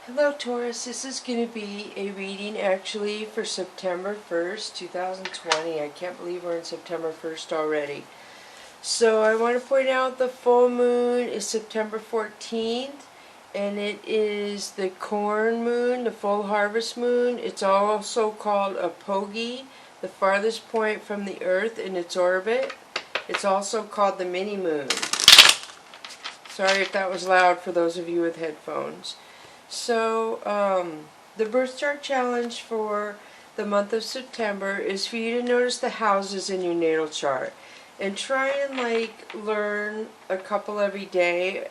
Hello Taurus, this is going to be a reading actually for September 1st, 2020. I can't believe we're in September 1st already. So I want to point out the full moon is September 14th and it is the corn moon, the full harvest moon. It's also called a apogee, the farthest point from the earth in its orbit. It's also called the mini moon. Sorry if that was loud for those of you with headphones. So, the birth chart challenge for the month of September is for you to notice the houses in your natal chart. And try and learn a couple every day.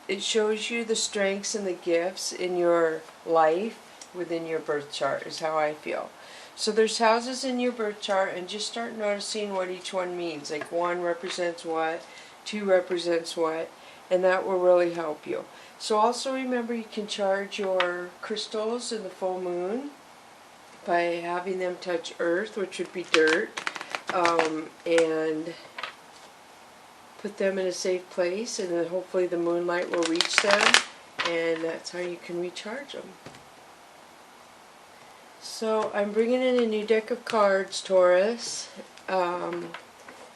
It shows you the strengths and the gifts in your life within your birth chart is how I feel. So there's houses in your birth chart and just start noticing what each one means. Like 1 represents what, 2 represents what, and that will really help you. So also remember you can charge your crystals in the full moon by having them touch earth, which would be dirt, and put them in a safe place, and then hopefully the moonlight will reach them, and that's how you can recharge them. So I'm bringing in a new deck of cards, Taurus, and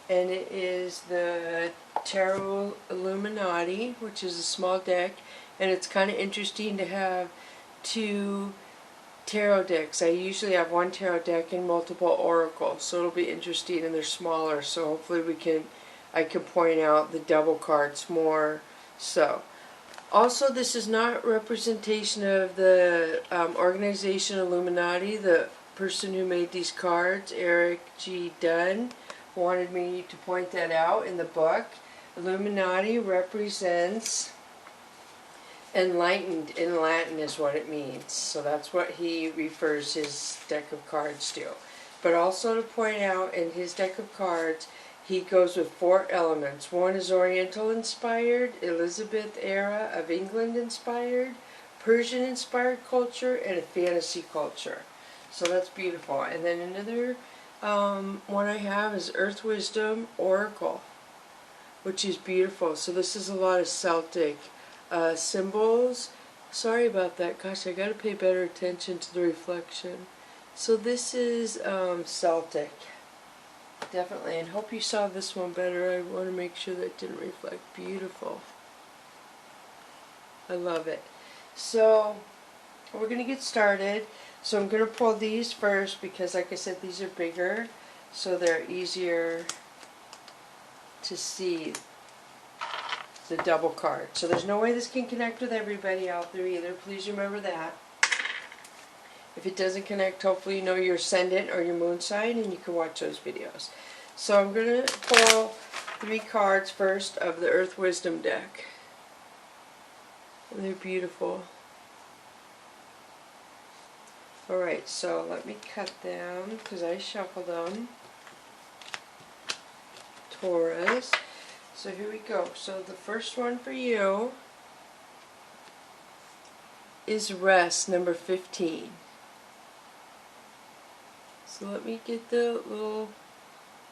it is the Tarot Illuminati, which is a small deck, and it's kind of interesting to have 2 tarot decks. I usually have 1 tarot deck and multiple oracles, so it'll be interesting, and they're smaller, so hopefully I can point out the double cards more so. Also, this is not representation of the organization Illuminati. The person who made these cards, Eric G. Dunn, wanted me to point that out in the book. Illuminati represents enlightened in Latin is what it means. So that's what he refers his deck of cards to. But also to point out, in his deck of cards, he goes with 4 elements. 1 is Oriental inspired, Elizabeth era of England inspired, Persian inspired culture, and a fantasy culture. So that's beautiful. And then another one I have is Earth Wisdom Oracle, which is beautiful. So this is a lot of Celtic symbols. Sorry about that. Gosh, I gotta pay better attention to the reflection. So this is Celtic. Definitely. And hope you saw this one better. I want to make sure that it didn't reflect. Beautiful. I love it. So we're going to get started. So I'm going to pull these first because, like I said, these are bigger, so they're easier to see the double card. So there's no way this can connect with everybody out there either. Please remember that. If it doesn't connect, hopefully you know your ascendant or your moon sign and you can watch those videos. So I'm going to pull 3 cards first of the Earth Wisdom deck. And they're beautiful. Alright, so let me cut them because I shuffled them. Taurus. So here we go. So the first one for you is Rest, number 15. So let me get the little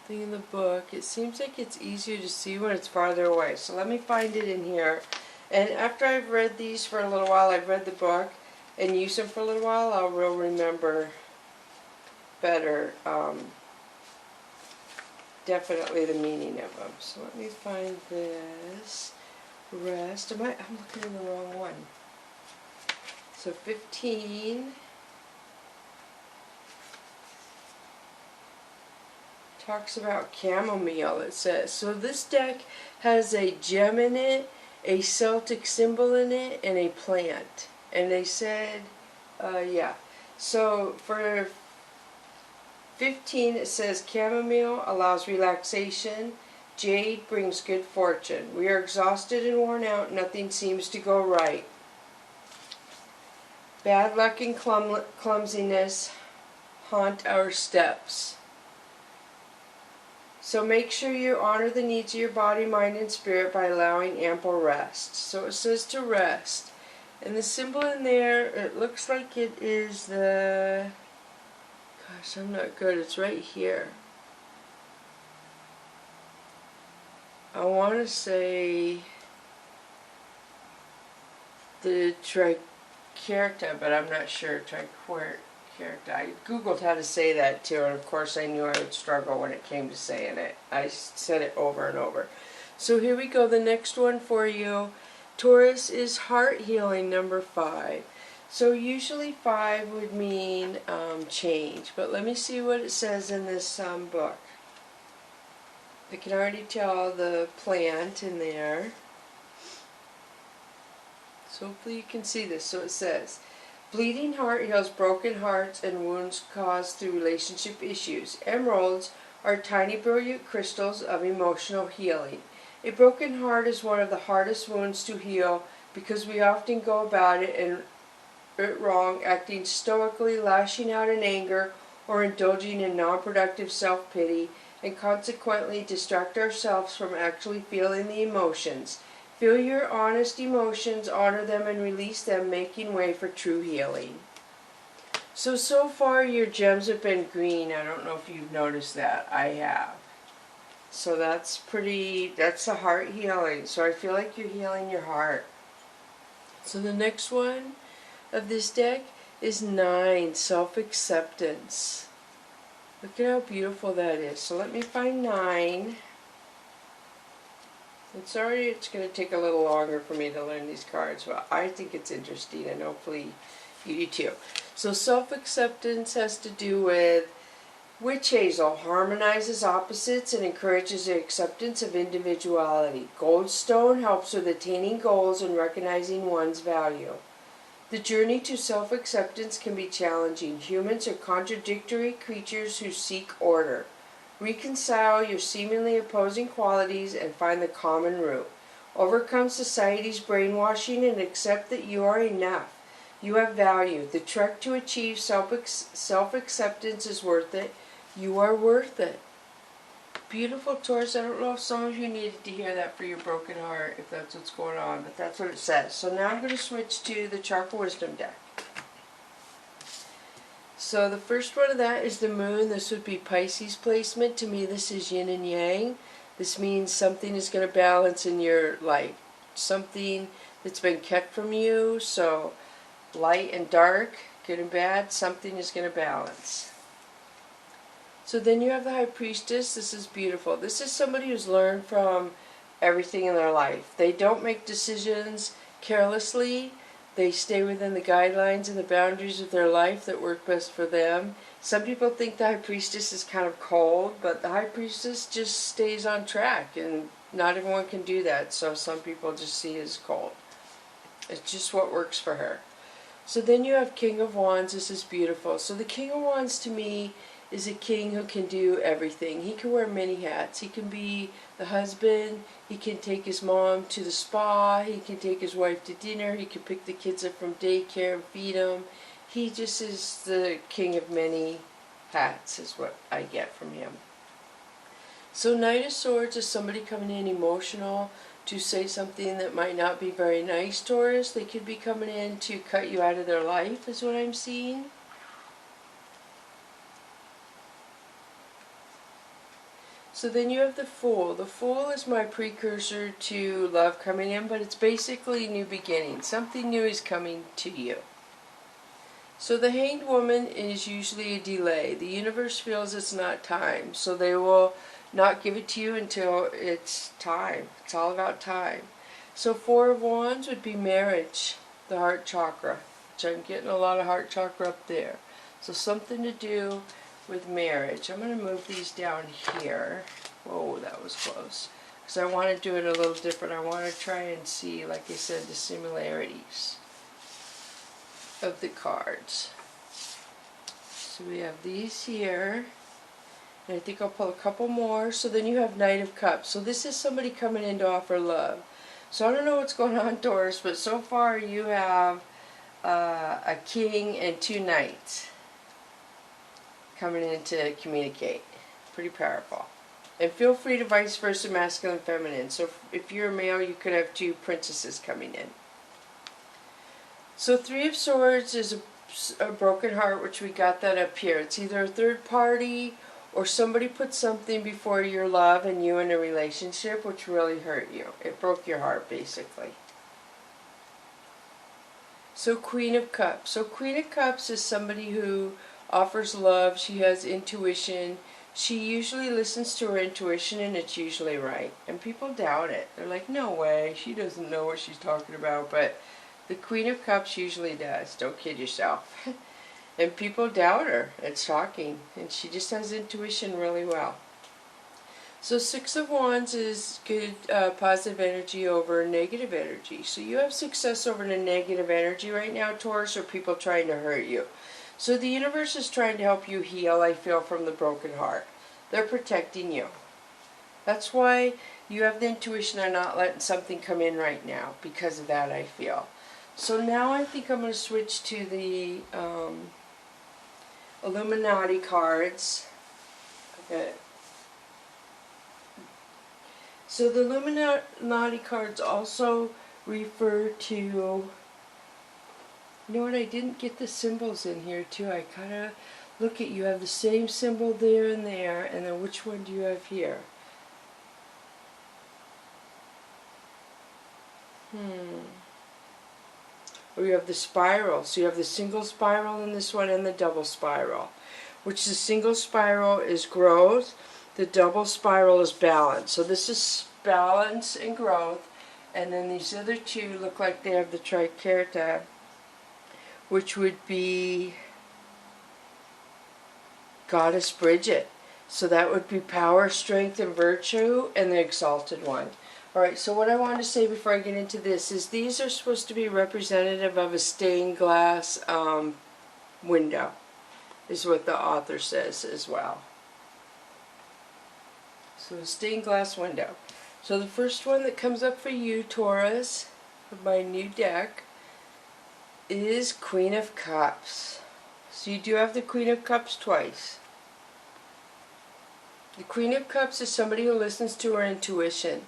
thing in the book. It seems like it's easier to see when it's farther away. So let me find it in here. And after I've read these for a little while, I've read the book and used them for a little while, I'll remember better definitely the meaning of them. So let me find this. Rest. I'm looking in the wrong one. So 15. Talks about chamomile, it says. So this deck has a gem in it, a Celtic symbol in it, and a plant. And they said, yeah. So for 15 it says chamomile allows relaxation, jade brings good fortune. We are exhausted and worn out, nothing seems to go right. Bad luck and clumsiness haunt our steps. So make sure you honor the needs of your body, mind, and spirit by allowing ample rest. So it says to rest. And the symbol in there, it looks like it is the... Gosh, I'm not good. It's right here. I want to say the character, but I'm not sure. Character. I googled how to say that too, and of course I knew I would struggle when it came to saying it. I said it over and over. So here we go. The next one for you, Taurus, is heart healing number 5. So usually 5 would mean change, but let me see what it says in this book. I can already tell the plant in there. So hopefully you can see this. So it says, bleeding heart heals broken hearts and wounds caused through relationship issues. Emeralds are tiny brilliant crystals of emotional healing. A broken heart is one of the hardest wounds to heal because we often go about it wrong, acting stoically, lashing out in anger, or indulging in non-productive self-pity, and consequently distract ourselves from actually feeling the emotions. Feel your honest emotions, honor them, and release them, making way for true healing. So far your gems have been green. I don't know if you've noticed that. I have. So that's the heart healing. So I feel like you're healing your heart. So the next one of this deck is 9, self-acceptance. Look at how beautiful that is. So let me find 9. It's going to take a little longer for me to learn these cards, but I think it's interesting, and hopefully you do too. So self-acceptance has to do with witch hazel, harmonizes opposites and encourages the acceptance of individuality. Goldstone helps with attaining goals and recognizing one's value. The journey to self-acceptance can be challenging. Humans are contradictory creatures who seek order. Reconcile your seemingly opposing qualities and find the common root. Overcome society's brainwashing and accept that you are enough. You have value. The trek to achieve self-acceptance is worth it. You are worth it. Beautiful, Taurus. I don't know if some of you needed to hear that for your broken heart, if that's what's going on, but that's what it says. So now I'm going to switch to the Chakra Wisdom deck. So the first one of that is the moon. This would be Pisces placement. To me, this is yin and yang. This means something is going to balance in your life. Something that's been kept from you. So light and dark, good and bad, something is going to balance. So then you have the High Priestess. This is beautiful. This is somebody who's learned from everything in their life. They don't make decisions carelessly. They stay within the guidelines and the boundaries of their life that work best for them. Some people think the High Priestess is kind of cold, but the High Priestess just stays on track, and not everyone can do that, so some people just see it as cold. It's just what works for her. So then you have King of Wands. This is beautiful. So the King of Wands to me is a king who can do everything. He can wear many hats. He can be the husband. He can take his mom to the spa. He can take his wife to dinner. He can pick the kids up from daycare and feed them. He just is the king of many hats is what I get from him. So Knight of Swords is somebody coming in emotional to say something that might not be very nice, Taurus. They could be coming in to cut you out of their life is what I'm seeing. So then you have the Fool. The Fool is my precursor to love coming in, but it's basically new beginning. Something new is coming to you. So the Hanged Woman is usually a delay. The universe feels it's not time, so they will not give it to you until it's time. It's all about time. So Four of Wands would be marriage, the heart chakra, which I'm getting a lot of heart chakra up there. So something to do with marriage. I'm going to move these down here. Whoa, that was close. Because I want to do it a little different. I want to try and see, like I said, the similarities of the cards. So we have these here. And I think I'll pull a couple more. So then you have Knight of Cups. So this is somebody coming in to offer love. So I don't know what's going on, Taurus, but so far you have a king and 2 knights coming in to communicate. Pretty powerful. And feel free to vice versa, masculine and feminine. So if you're a male, you could have 2 princesses coming in. So 3 of Swords is a broken heart, which we got that up here. It's either a third party or somebody put something before your love and you in a relationship which really hurt you. It broke your heart, basically. So Queen of Cups. So Queen of Cups is somebody who offers love. She has intuition. She usually listens to her intuition and it's usually right. And people doubt it. They're like, no way, she doesn't know what she's talking about. But the Queen of Cups usually does. Don't kid yourself. And people doubt her. It's shocking. And she just has intuition really well. So Six of Wands is good positive energy over negative energy. So you have success over the negative energy right now, Taurus, or people trying to hurt you. So the universe is trying to help you heal, I feel, from the broken heart. They're protecting you. That's why you have the intuition they're not letting something come in right now. Because of that, I feel. So now I think I'm going to switch to the Illuminati cards. Okay. So the Illuminati cards also refer to, you know what, I didn't get the symbols in here too. I kind of look at, you have the same symbol there, and then which one do you have here? Or you have the spiral. So you have the single spiral in this one and the double spiral. Which the single spiral is growth. The double spiral is balance. So this is balance and growth. And then these other two look like they have the triquetra, which would be Goddess Bridget. So that would be power, strength, and virtue, and the exalted one. Alright, so what I want to say before I get into this is these are supposed to be representative of a stained glass window, is what the author says as well. So a stained glass window. So the first one that comes up for you, Taurus, of my new deck, is Queen of Cups. So you do have the Queen of Cups twice. The Queen of Cups is somebody who listens to her intuition.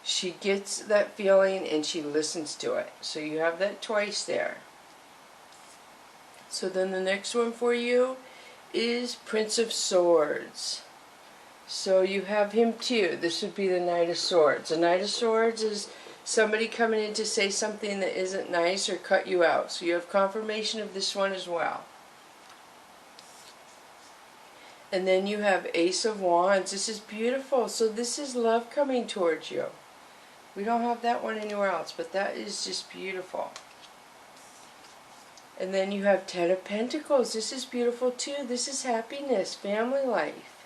She gets that feeling and she listens to it. So you have that twice there. So then the next one for you is Prince of Swords. So you have him too. This would be the Knight of Swords. The Knight of Swords is somebody coming in to say something that isn't nice or cut you out. So you have confirmation of this one as well. And then you have Ace of Wands. This is beautiful. So this is love coming towards you. We don't have that one anywhere else, but that is just beautiful. And then you have Ten of Pentacles. This is beautiful too. This is happiness, family life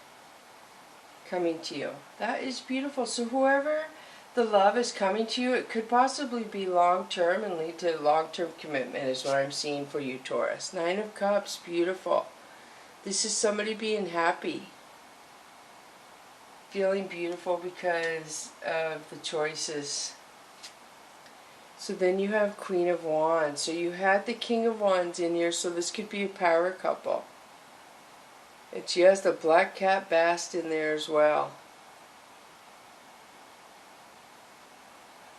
coming to you. That is beautiful. So whoever the love is coming to you, it could possibly be long-term and lead to long-term commitment is what I'm seeing for you, Taurus. Nine of Cups, beautiful. This is somebody being happy. Feeling beautiful because of the choices. So then you have Queen of Wands. So you had the King of Wands in here, so this could be a power couple. And she has the black cat bast in there as well.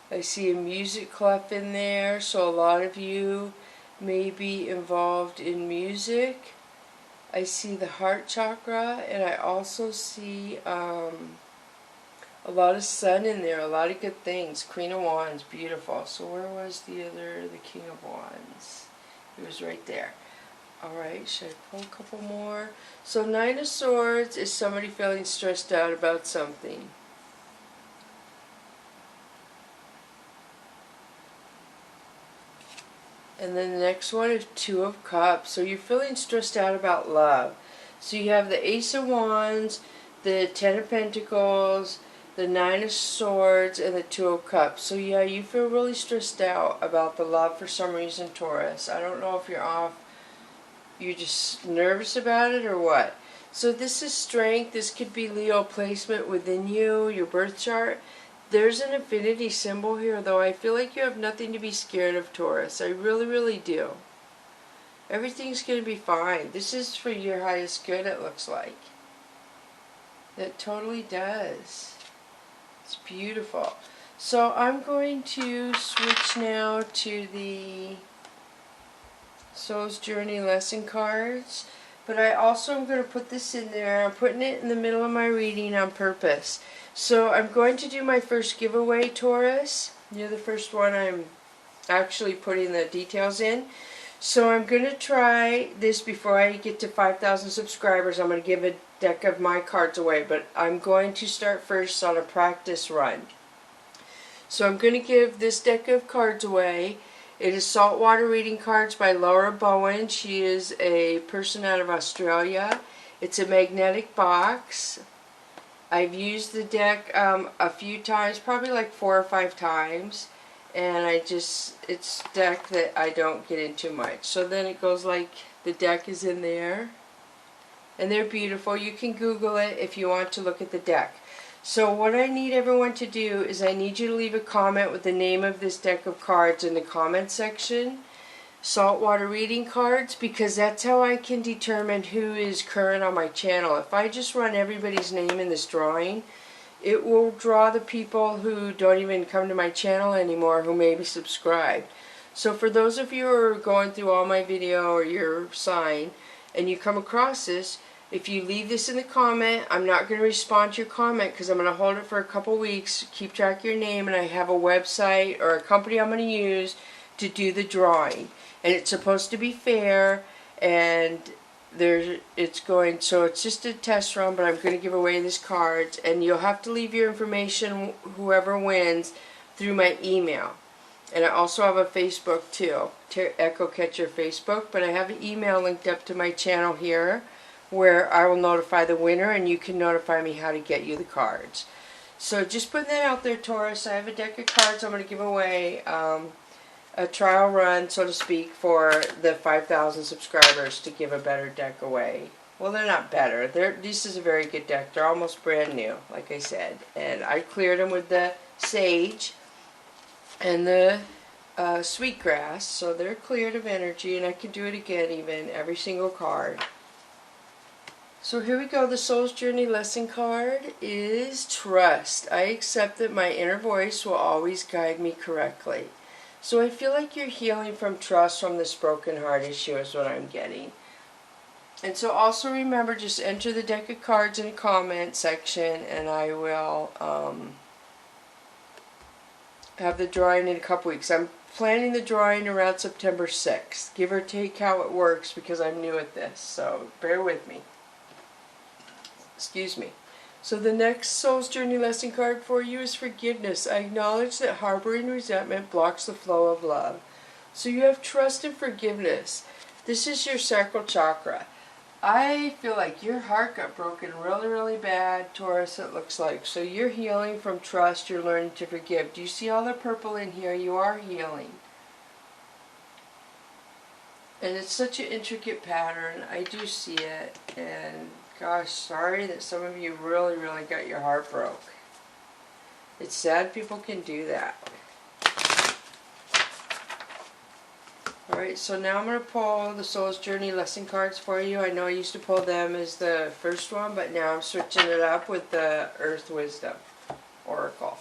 I see a music clef in there, so a lot of you may be involved in music. I see the heart chakra, and I also see a lot of sun in there, a lot of good things. Queen of Wands, beautiful. So where was the King of Wands? It was right there. Alright, should I pull a couple more? So Nine of Swords is somebody feeling stressed out about something. And then the next one is Two of Cups. So you're feeling stressed out about love. So you have the Ace of Wands, the Ten of Pentacles, the Nine of Swords, and the Two of Cups. So yeah, you feel really stressed out about the love for some reason, Taurus. I don't know if you're just nervous about it or what. So this is strength. This could be Leo placement within you, your birth chart. There's an infinity symbol here, though. I feel like you have nothing to be scared of, Taurus. I really, really do. Everything's going to be fine. This is for your highest good, it looks like. It totally does. It's beautiful. So I'm going to switch now to the Soul's Journey lesson cards. But I also am going to put this in there. I'm putting it in the middle of my reading on purpose. So I'm going to do my first giveaway, Taurus. You're the first one I'm actually putting the details in. So I'm going to try this before I get to 5,000 subscribers. I'm going to give a deck of my cards away, but I'm going to start first on a practice run. So I'm going to give this deck of cards away. It is Saltwater Reading Cards by Laura Bowen. She is a person out of Australia. It's a magnetic box. I've used the deck a few times, probably like 4 or 5 times. And it's a deck that I don't get into much. So then it goes like, the deck is in there. And they're beautiful. You can Google it if you want to look at the deck. So what I need everyone to do is I need you to leave a comment with the name of this deck of cards in the comment section. Saltwater Reading Cards, because that's how I can determine who is current on my channel. If I just run everybody's name in this drawing, it will draw the people who don't even come to my channel anymore who may be subscribed. So for those of you who are going through all my video or your sign and you come across this, if you leave this in the comment, I'm not going to respond to your comment because I'm going to hold it for a couple weeks, keep track of your name, and I have a website or a company I'm going to use to do the drawing. And it's supposed to be fair, and so it's just a test run, but I'm going to give away these cards, and you'll have to leave your information, whoever wins, through my email. And I also have a Facebook too, Echo Catcher Facebook, but I have an email linked up to my channel here where I will notify the winner, and you can notify me how to get you the cards. So just putting that out there, Taurus. I have a deck of cards I'm going to give away, a trial run, so to speak, for the 5,000 subscribers to give a better deck away. Well, they're not better. This is a very good deck. They're almost brand new, like I said. And I cleared them with the sage and the sweetgrass, so they're cleared of energy, and I can do it again even, every single card. So here we go. The Soul's Journey lesson card is Trust. I accept that my inner voice will always guide me correctly. So I feel like you're healing from trust from this broken heart issue is what I'm getting. And so also remember, just enter the deck of cards in the comment section, and I will have the drawing in a couple weeks. I'm planning the drawing around September 6th, give or take how it works, because I'm new at this, so bear with me. Excuse me. So the next Soul's Journey lesson card for you is Forgiveness. I acknowledge that harboring resentment blocks the flow of love. So you have trust and forgiveness. This is your sacral chakra. I feel like your heart got broken really, really bad, Taurus, it looks like. So you're healing from trust, you're learning to forgive. Do you see all the purple in here? You are healing. And it's such an intricate pattern. I do see it, and gosh, sorry that some of you really, really got your heart broke. It's sad people can do that. Alright, so now I'm going to pull the Soul's Journey lesson cards for you. I know I used to pull them as the first one, but now I'm switching it up with the Earth Wisdom Oracle.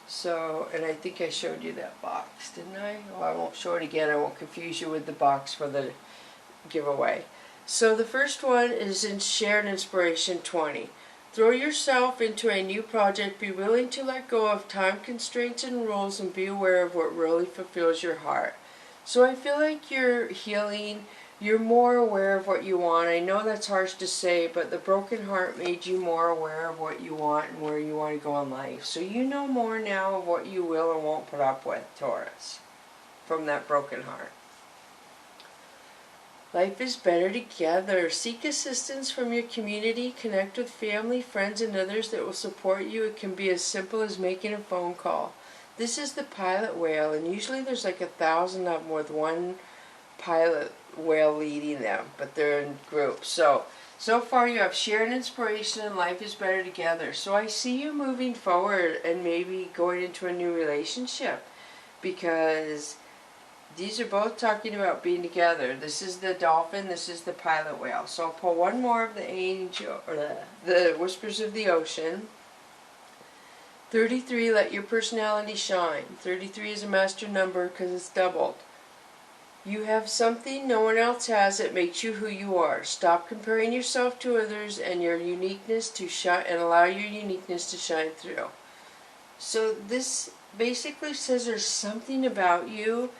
So, and I think I showed you that box, didn't I? Well, I won't show it again. I won't confuse you with the box for the giveaway. So the first one is in Shared Inspiration 20. Throw yourself into a new project. Be willing to let go of time constraints and rules, and be aware of what really fulfills your heart. So I feel like you're healing. You're more aware of what you want. I know that's harsh to say, but the broken heart made you more aware of what you want and where you want to go in life. So you know more now of what you will or won't put up with, Taurus, from that broken heart. Life is better together. Seek assistance from your community. Connect with family, friends, and others that will support you. It can be as simple as making a phone call. This is the pilot whale, and usually there's like 1,000 of them with one pilot whale leading them, but they're in groups. So far you have shared inspiration and life is better together. So I see you moving forward and maybe going into a new relationship, because these are both talking about being together. This is the dolphin, this is the pilot whale. So I'll pull one more of the angel, or the Whispers of the Ocean. 33, let your personality shine. 33 is a master number because it's doubled. You have something no one else has that makes you who you are. Stop comparing yourself to others and your uniqueness to shine, and allow your uniqueness to shine through. So this basically says there's something about you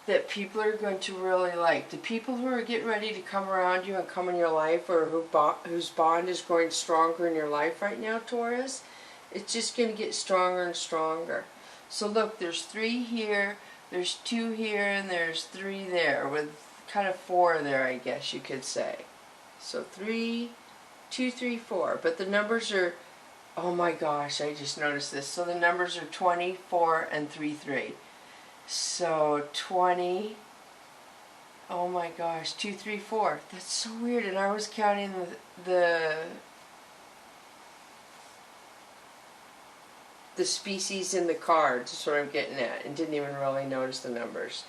that people are going to really like. The people who are getting ready to come around you and come in your life, or whose bond is growing stronger in your life right now, Taurus, it's just going to get stronger and stronger. So look, there's 3 here, there's 2 here, and there's 3 there, with kind of 4 there, I guess you could say. So 3, 2, 3, 4. But the numbers are, oh my gosh, I just noticed this. So the numbers are 20, 4, and 3, 3. So 20, oh my gosh, 2, 3, 4. That's so weird. And I was counting the species in the cards, is what I'm getting at, and didn't even really notice the numbers.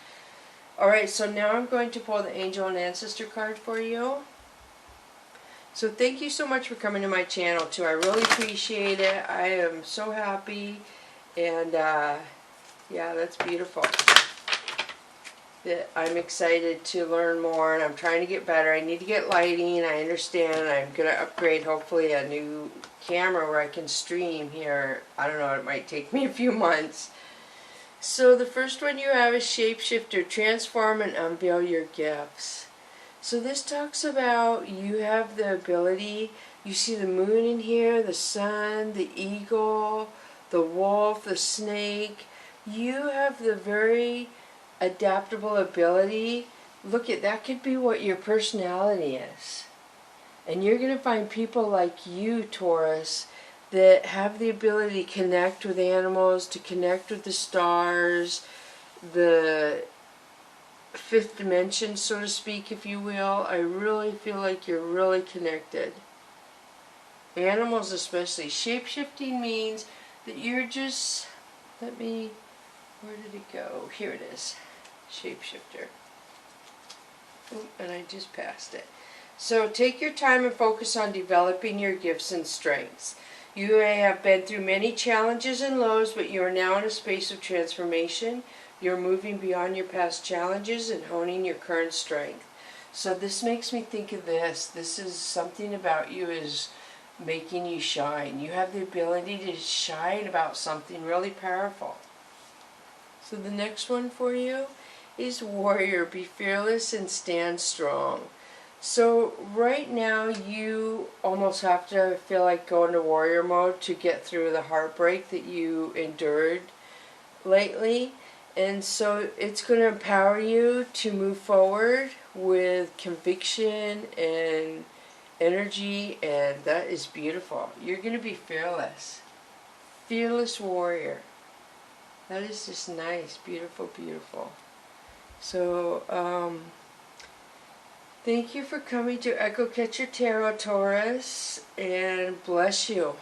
Alright, so now I'm going to pull the Angel and Ancestor card for you. So thank you so much for coming to my channel too. I really appreciate it. I am so happy, and yeah, that's beautiful. I'm excited to learn more, and I'm trying to get better. I need to get lighting, I understand. I'm going to upgrade hopefully a new camera where I can stream here. I don't know, it might take me a few months. So the first one you have is Shapeshifter, transform and unveil your gifts. So this talks about you have the ability, you see the moon in here, the sun, the eagle, the wolf, the snake. You have the very adaptable ability. Look at that, could be what your personality is. And you're going to find people like you, Taurus, that have the ability to connect with animals, to connect with the stars, the 5th dimension, so to speak, if you will. I really feel like you're really connected. Animals especially. Shape-shifting means that you're just, where did it go? Here it is. Shapeshifter. Oh, and I just passed it. So take your time and focus on developing your gifts and strengths. You may have been through many challenges and lows, but you are now in a space of transformation. You're moving beyond your past challenges and honing your current strength. So this makes me think of this. This is something about you is making you shine. You have the ability to shine about something really powerful. So the next one for you is Warrior. Be fearless and stand strong. So right now you almost have to feel like go into warrior mode to get through the heartbreak that you endured lately. And so it's going to empower you to move forward with conviction and energy, and that is beautiful. You're going to be fearless. Fearless warrior. That is just nice. Beautiful, beautiful. So, thank you for coming to Echo Catcher Tarot, Taurus, and bless you.